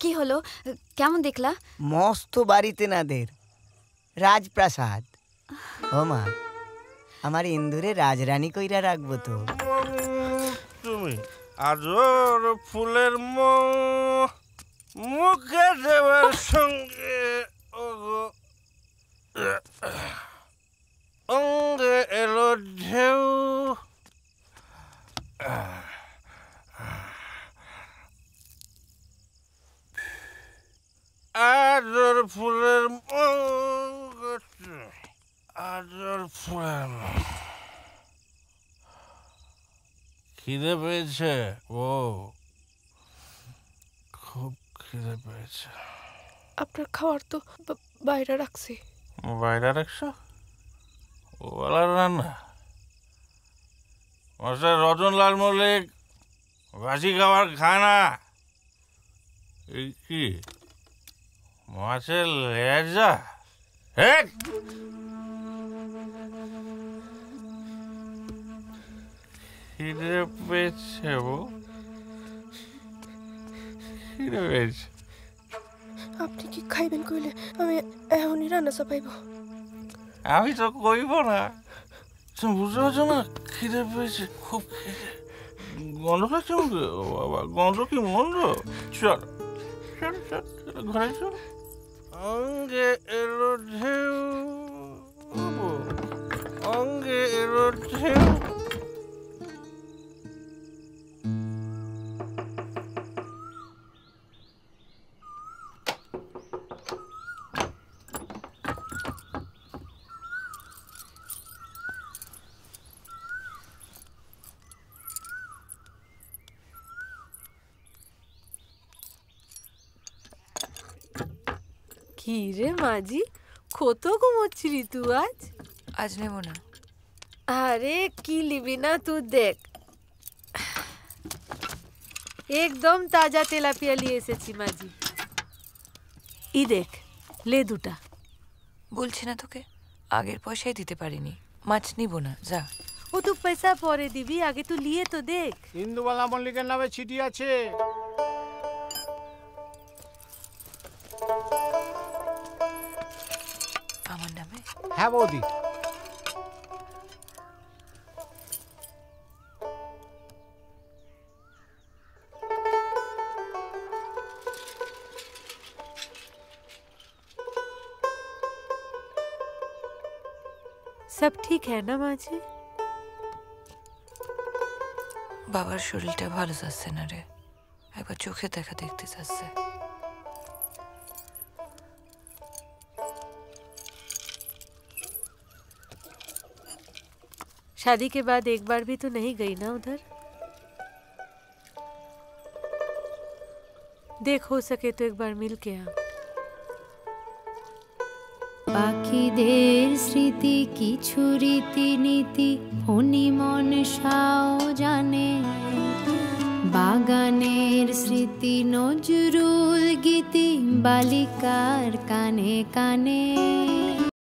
কি হলো? কেমন দেখলা? মস্ত বাড়িতে নাদের রাজপ্রাসাদ। ও মা, আমার ইন্দুরে রাজরানী কইরা রাখবো তো। তুমি আজর ফুলের মুখে দেওয়ার সঙ্গে অঙ্গে এলো ঢেউ। আজর ফুলের আজর ফুলের খিদে পেয়েছে ও, খুব খিদে পেয়েছে। আপনার খাওয়ার তো বাইরে রাখছি। বাইরে রাখছো? ওবেলার রান্না? মাস্টার রতনলাল মল্লিক বাসি খাবার খায় না। এই কি মাছের লেজা? খিদে পেয়েছে বউ, খিদে পেয়েছে। আপনি কি খাইবেন কইলে আমি এখনই রান্না চাপাইব। আমি তো কইব না, তুমি বুঝতে পারছো না? খিদে পেয়েছে, খুব খিদে। গন্ধ লাগছে মুখে। ও বাবা, গন্ধ কি মন্দ। চল চল চল ঘরে চল। অঙ্গে এলো ঢেউ, অঙ্গে এলো ঢেউ। কি রে মাঝি, কত ঘুমোচ্ছিলি তুই আজ? আজ নেব না। আরে কি লিবি না তুই দেখ, একদম তাজা তেলাপিয়া নিয়ে এসেছি মাঝি। ই দেখ, লে দুটা। বলছি না তোকে, আগের পয়সাই দিতে পারিনি, মাছ নিব না, যা। ও তুই পয়সা পরে দিবি, আগে তুই লিয়ে তো দেখ। ইন্দুবালা মল্লিকের নামে চিঠি আছে। আমার নামে? হ্যাঁ বৌদি। সব ঠিক है না মাঝি? বাবার শরীরটা ভালো যাচ্ছে না রে, একবার চোখে দেখা দেখতে যাচ্ছে। शादी के बाद एक बार भी तो नहीं गई ना उधर? देख हो सके तो एक बार मिल के आ। পাখিদের স্মৃতি কিছু রীতিনীতি ফণি মনসাও জানে, বাগানের স্মৃতি নজরুল গীতি বালিকার কানে কানে।